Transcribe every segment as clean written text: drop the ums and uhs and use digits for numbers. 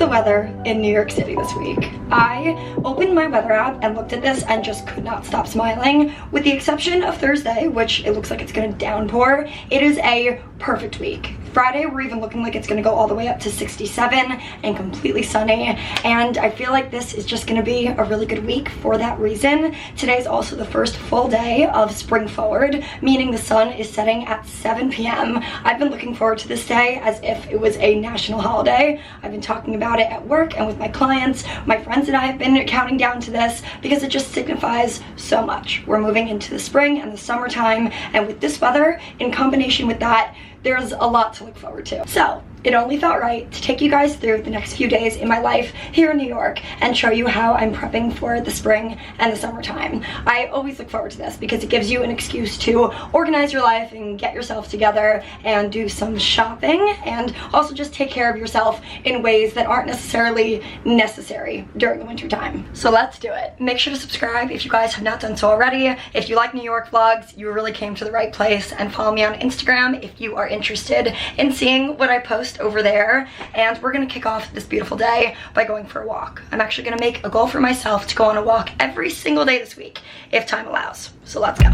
weather in New York City this week. I opened my weather app and looked at this and just could not stop smiling. With the exception of Thursday, which it looks like it's gonna downpour, it is a perfect week. Friday, we're even looking like it's gonna go all the way up to 67 and completely sunny. And I feel like this is just gonna be a really good week for that reason. Today is also the first full day of spring forward, meaning the sun is setting at 7 p.m. I've been looking forward to this day as if it was a national holiday. I've been talking about it at work and with my clients. My friends and I have been counting down to this because it just signifies so much. We're moving into the spring and the summertime, and with this weather in combination with that, there's a lot to look forward to. So it only felt right to take you guys through the next few days in my life here in New York and show you how I'm prepping for the spring and the summertime. I always look forward to this because it gives you an excuse to organize your life and get yourself together and do some shopping, and also just take care of yourself in ways that aren't necessarily necessary during the winter time. So let's do it. Make sure to subscribe if you guys have not done so already. If you like New York vlogs, you really came to the right place, and follow me on Instagram if you are interested in seeing what I post over there. And we're gonna kick off this beautiful day by going for a walk. I'm actually gonna make a goal for myself to go on a walk every single day this week if time allows. So let's go.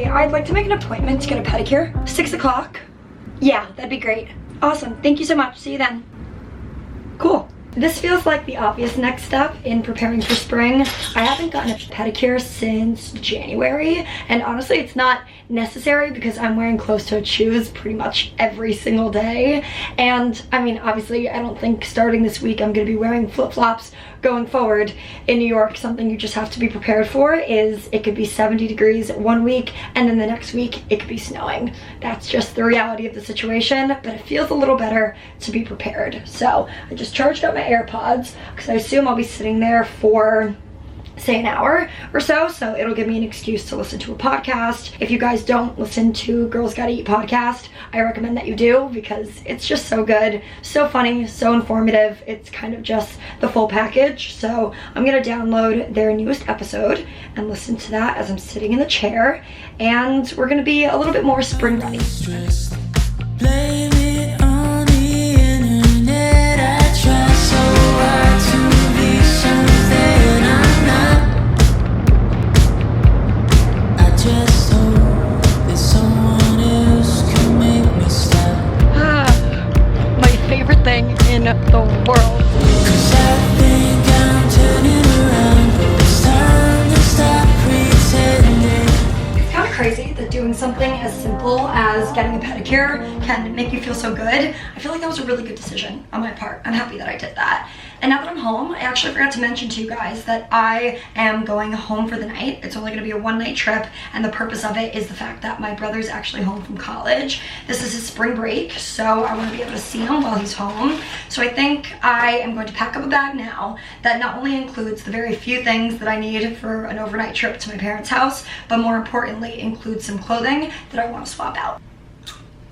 I'd like to make an appointment to get a pedicure. 6 o'clock? Yeah, that'd be great. Awesome, thank you so much. See you then. Cool. This feels like the obvious next step in preparing for spring. I haven't gotten a pedicure since January, and honestly it's not necessary because I'm wearing closed-toed shoes pretty much every single day. And I mean, obviously I don't think starting this week I'm gonna be wearing flip-flops going forward. In New York, something you just have to be prepared for is it could be 70 degrees one week and then the next week it could be snowing. That's just the reality of the situation, but it feels a little better to be prepared. So I just charged up my AirPods because I assume I'll be sitting there for say an hour or so, so it'll give me an excuse to listen to a podcast. If you guys don't listen to Girls Gotta Eat podcast, I recommend that you do because it's just so good, so funny, so informative. It's kind of just the full package. So I'm gonna download their newest episode and listen to that as I'm sitting in the chair, and we're gonna be a little bit more spring ready. Blame it on the internet. I try so hard to be something I'm not. I just hope that someone else can make me stop. My favorite thing in the world. 'Cause I think I'm turning around, but it's time to stop pretending. It's kind of crazy that doing something as simple as getting a pedicure can make you feel so good. I feel like that was a really good decision on my part. I'm happy that I did that. And now that I'm home, I actually forgot to mention to you guys that I am going home for the night. It's only gonna be a one-night trip, and the purpose of it is the fact that my brother's actually home from college. This is his spring break, so I wanna be able to see him while he's home. So I think I am going to pack up a bag now that not only includes the very few things that I need for an overnight trip to my parents' house, but more importantly includes some clothing that I wanna swap out.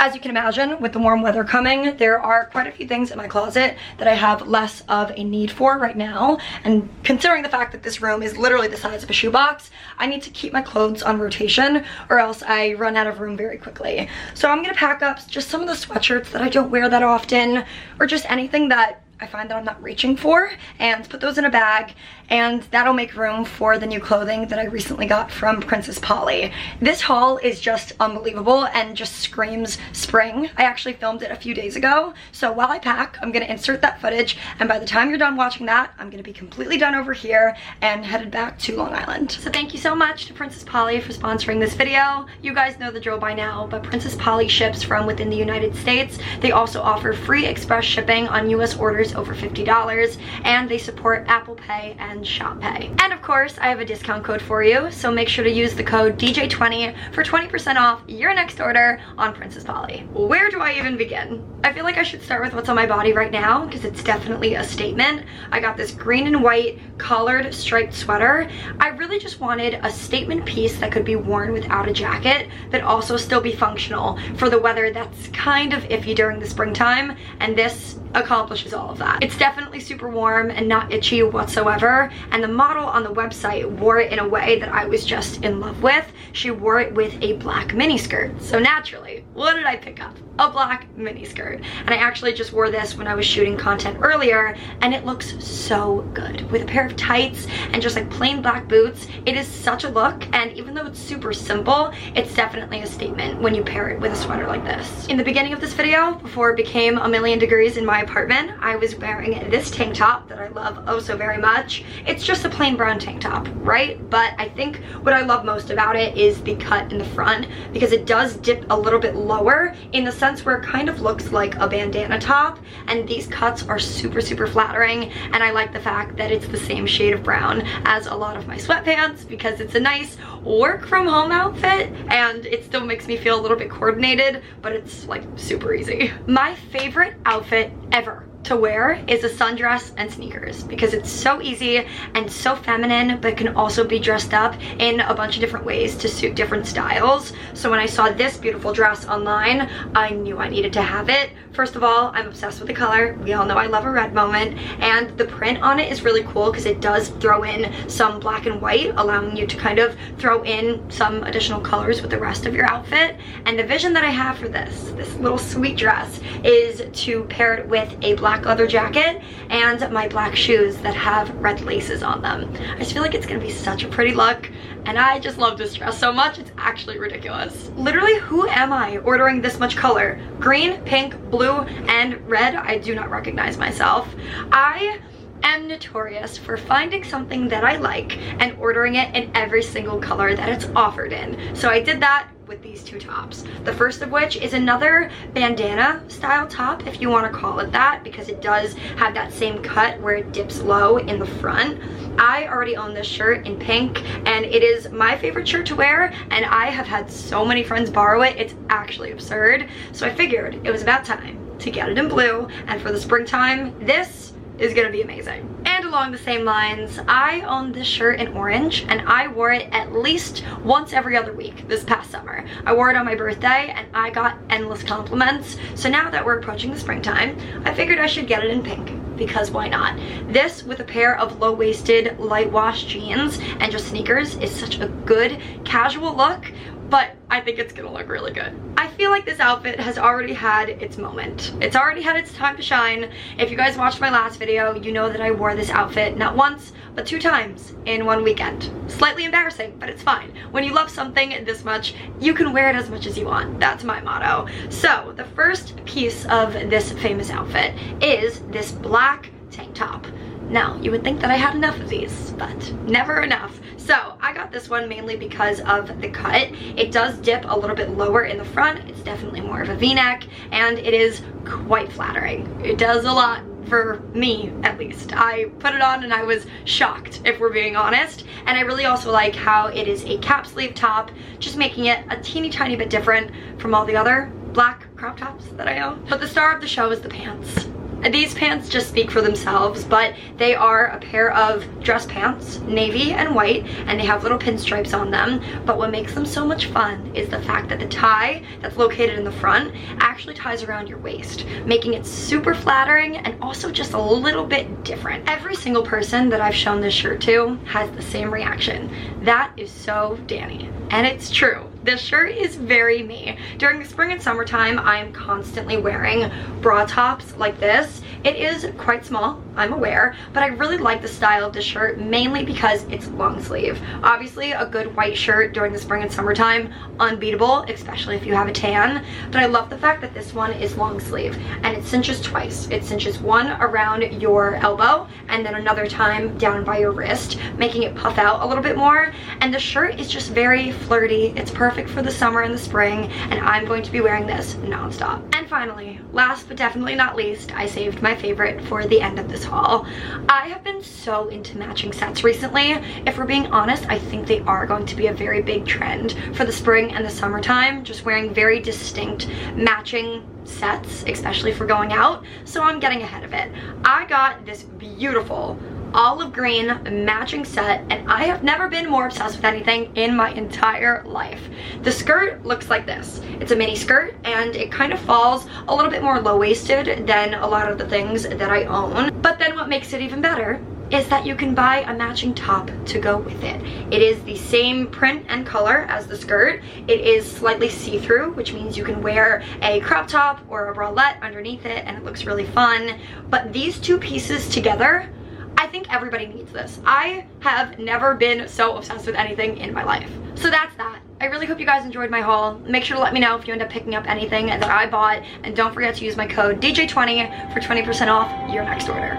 As you can imagine, with the warm weather coming, there are quite a few things in my closet that I have less of a need for right now. And considering the fact that this room is literally the size of a shoebox, I need to keep my clothes on rotation or else I run out of room very quickly. So I'm gonna pack up just some of the sweatshirts that I don't wear that often, or just anything that I find that I'm not reaching for, and put those in a bag, and that'll make room for the new clothing that I recently got from Princess Polly. This haul is just unbelievable and just screams spring. I actually filmed it a few days ago, so while I pack, I'm gonna insert that footage, and by the time you're done watching that, I'm gonna be completely done over here and headed back to Long Island. So thank you so much to Princess Polly for sponsoring this video. You guys know the drill by now, but Princess Polly ships from within the United States. They also offer free express shipping on US orders orders over $50, and they support Apple Pay and ShopPay. And of course, I have a discount code for you, so make sure to use the code DJ20 for 20% off your next order on Princess Polly. Where do I even begin? I feel like I should start with what's on my body right now because it's definitely a statement. I got this green and white collared striped sweater. I really just wanted a statement piece that could be worn without a jacket, but also still be functional for the weather that's kind of iffy during the springtime, and this accomplishes all of that. It's definitely super warm and not itchy whatsoever, and the model on the website wore it in a way that I was just in love with. She wore it with a black miniskirt. So naturally, what did I pick up? A black miniskirt. And I actually just wore this when I was shooting content earlier, and it looks so good. With a pair of tights and just like plain black boots, it is such a look, and even though it's super simple, it's definitely a statement when you pair it with a sweater like this. In the beginning of this video, before it became a million degrees in my apartment, I was wearing this tank top that I love oh so very much. It's just a plain brown tank top, right? But I think what I love most about it is the cut in the front, because it does dip a little bit lower in the sense where it kind of looks like a bandana top, and these cuts are super flattering, and I like the fact that it's the same shade of brown as a lot of my sweatpants because it's a nice work from home outfit, and it still makes me feel a little bit coordinated, but it's like super easy. My favorite outfit ever to wear is a sundress and sneakers because it's so easy and so feminine, but can also be dressed up in a bunch of different ways to suit different styles. So when I saw this beautiful dress online, I knew I needed to have it. First of all, I'm obsessed with the color. We all know I love a red moment, and the print on it is really cool because it does throw in some black and white, allowing you to kind of throw in some additional colors with the rest of your outfit. And the vision that I have for this little sweet dress is to pair it with a black leather jacket and my black shoes that have red laces on them. I just feel like it's gonna be such a pretty look, and I just love this dress so much, it's actually ridiculous. Literally, who am I ordering this much color? Green, pink, blue, and red? I do not recognize myself. I am notorious for finding something that I like and ordering it in every single color that it's offered in. So I did that with these two tops. The first of which is another bandana style top, if you want to call it that, because it does have that same cut where it dips low in the front. I already own this shirt in pink, and it is my favorite shirt to wear, and I have had so many friends borrow it, it's actually absurd. So I figured it was about time to get it in blue, and for the springtime, this is gonna be amazing. And along the same lines, I own this shirt in orange, and I wore it at least once every other week this past summer. I wore it on my birthday, and I got endless compliments. So now that we're approaching the springtime, I figured I should get it in pink, because why not? This with a pair of low-waisted light wash jeans and just sneakers is such a good casual look, but I think it's gonna look really good. I feel like this outfit has already had its moment. It's already had its time to shine. If you guys watched my last video, you know that I wore this outfit not once, but 2 times in one weekend. Slightly embarrassing, but it's fine. When you love something this much, you can wear it as much as you want. That's my motto. So the first piece of this famous outfit is this black tank top. Now, you would think that I had enough of these, but never enough. So I got this one mainly because of the cut. It does dip a little bit lower in the front. It's definitely more of a V-neck, and it is quite flattering. It does a lot for me, at least. I put it on and I was shocked, if we're being honest. And I really also like how it is a cap sleeve top, just making it a teeny tiny bit different from all the other black crop tops that I own. But the star of the show is the pants. These pants just speak for themselves, but they are a pair of dress pants, navy and white, and they have little pinstripes on them. But what makes them so much fun is the fact that the tie that's located in the front actually ties around your waist, making it super flattering and also just a little bit different. Every single person that I've shown this shirt to has the same reaction. That is so Danny. And it's true. This shirt is very me. During the spring and summertime, I am constantly wearing bra tops like this. It is quite small, I'm aware, but I really like the style of this shirt, mainly because it's long sleeve. Obviously, a good white shirt during the spring and summertime, unbeatable, especially if you have a tan, but I love the fact that this one is long sleeve, and it cinches twice. It cinches one around your elbow, and then another time down by your wrist, making it puff out a little bit more, and the shirt is just very flirty. It's perfect for the summer and the spring, and I'm going to be wearing this non-stop. And finally, last but definitely not least, I saved my favorite for the end of this haul. I have been so into matching sets recently. If we're being honest, I think they are going to be a very big trend for the spring and the summertime, just wearing very distinct matching sets, especially for going out, so I'm getting ahead of it. I got this beautiful olive green matching set, and I have never been more obsessed with anything in my entire life. The skirt looks like this. It's a mini skirt, and it kind of falls a little bit more low-waisted than a lot of the things that I own. But then what makes it even better is that you can buy a matching top to go with it. It is the same print and color as the skirt. It is slightly see-through, which means you can wear a crop top or a bralette underneath it, and it looks really fun. But these two pieces together, I think everybody needs this. I have never been so obsessed with anything in my life. So that's that. I really hope you guys enjoyed my haul. Make sure to let me know if you end up picking up anything that I bought, and don't forget to use my code DJ20 for 20% off your next order.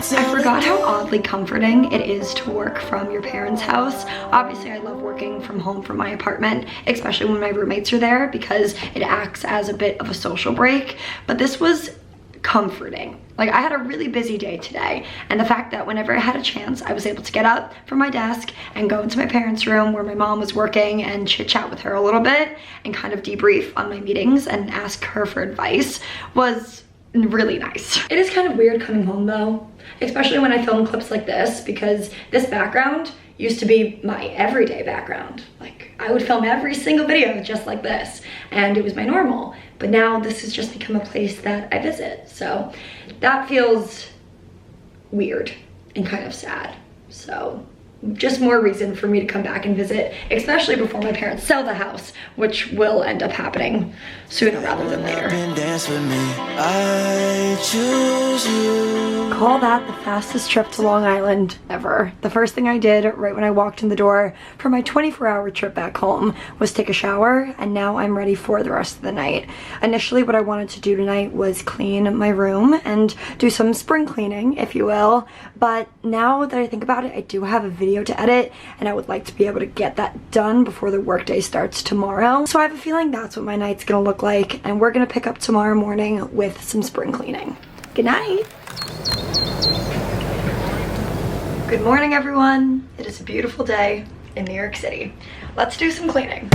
I forgot how oddly comforting it is to work from your parents' house. Obviously, I love working from home from my apartment, especially when my roommates are there, because it acts as a bit of a social break. But this was comforting. Like, I had a really busy day today, and the fact that whenever I had a chance, I was able to get up from my desk and go into my parents' room where my mom was working and chit chat with her a little bit and kind of debrief on my meetings and ask her for advice was really nice. It is kind of weird coming home though, especially when I film clips like this, because this background used to be my everyday background. Like, I would film every single video just like this, and it was my normal. But now this has just become a place that I visit. So that feels weird and kind of sad. So just more reason for me to come back and visit, especially before my parents sell the house, which will end up happening sooner rather than later. Call that the fastest trip to Long Island ever. The first thing I did right when I walked in the door for my 24-hour trip back home was take a shower, and now I'm ready for the rest of the night. Initially, what I wanted to do tonight was clean my room and do some spring cleaning, if you will, but now that I think about it, I do have a video to edit, and I would like to be able to get that done before the workday starts tomorrow. So I have a feeling that's what my night's gonna look like, and we're gonna pick up tomorrow morning with some spring cleaning. Good night. Good morning, everyone. It is a beautiful day in New York City. Let's do some cleaning.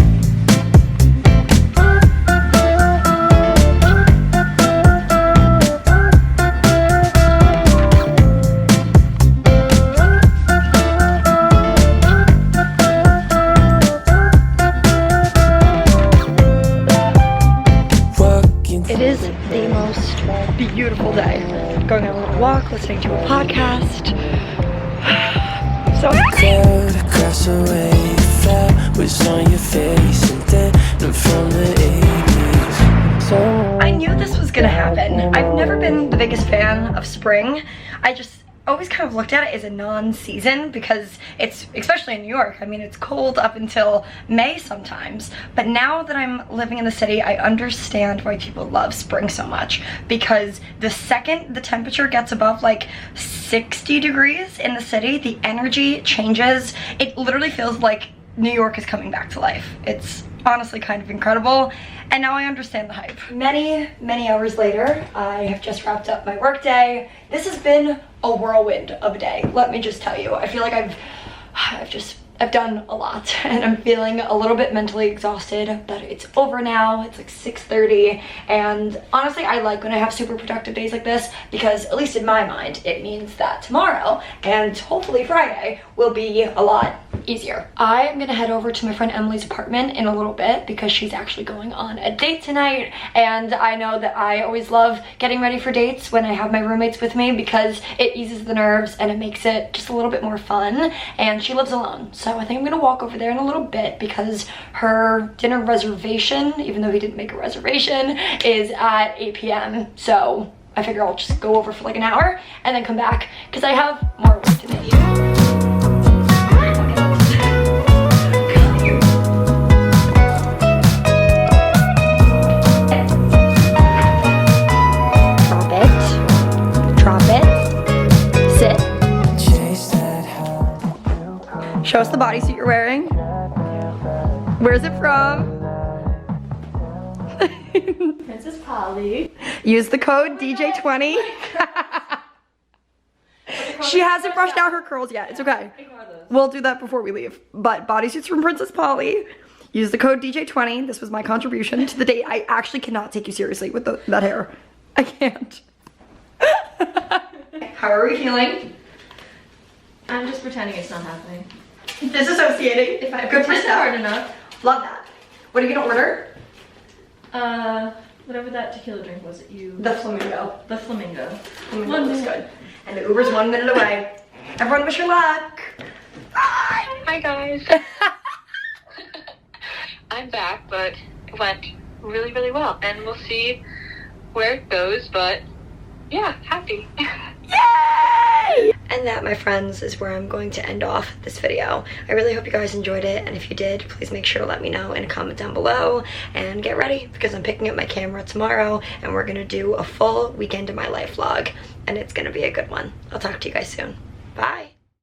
It is the most beautiful day. Going on a little walk, listening to a podcast. So I knew this was gonna happen. I've never been the biggest fan of spring. I just always kind of looked at it as a non-season, because it's, especially in New York, I mean, it's cold up until May sometimes. But now that I'm living in the city, I understand why people love spring so much, because the second the temperature gets above like 60 degrees in the city, the energy changes. It literally feels like New York is coming back to life. It's honestly kind of incredible, and now I understand the hype. Many hours later, I have just wrapped up my work day. This has been a whirlwind of a day, let me just tell you. I feel like I've just I've done a lot and I'm feeling a little bit mentally exhausted, but it's over now. It's like 6:30, and honestly I like when I have super productive days like this, because at least in my mind it means that tomorrow and hopefully Friday will be a lot easier. I am gonna head over to my friend Emily's apartment in a little bit because she's actually going on a date tonight, and I know that I always love getting ready for dates when I have my roommates with me because it eases the nerves and it makes it just a little bit more fun, and she lives alone. So I think I'm gonna walk over there in a little bit because her dinner reservation, even though he didn't make a reservation, is at 8 p.m. So I figure I'll just go over for like an hour and then come back because I have more work to do. Show us the bodysuit you're wearing. Where's it from? Princess Polly. Use the code DJ20. She hasn't brushed out her curls yet. It's okay. We'll do that before we leave. But bodysuits from Princess Polly. Use the code DJ20. This was my contribution to the date. I actually cannot take you seriously with that hair. I can't. How are we feeling? I'm just pretending it's not happening. Disassociating. If I Good pretend stuff. hard enough. Love that. What are you gonna order? Whatever that tequila drink was that you... The flamingo. The flamingo. Flamingo looks good. And the Uber's 1 minute away. Everyone wish her luck. Bye. Hi guys. I'm back, but it went really, really well. And we'll see where it goes, but yeah, happy. Yay! And that, my friends, is where I'm going to end off this video. I really hope you guys enjoyed it, and if you did, please make sure to let me know in a comment down below, and get ready because I'm picking up my camera tomorrow and we're gonna do a full weekend in my life vlog, and it's gonna be a good one. I'll talk to you guys soon.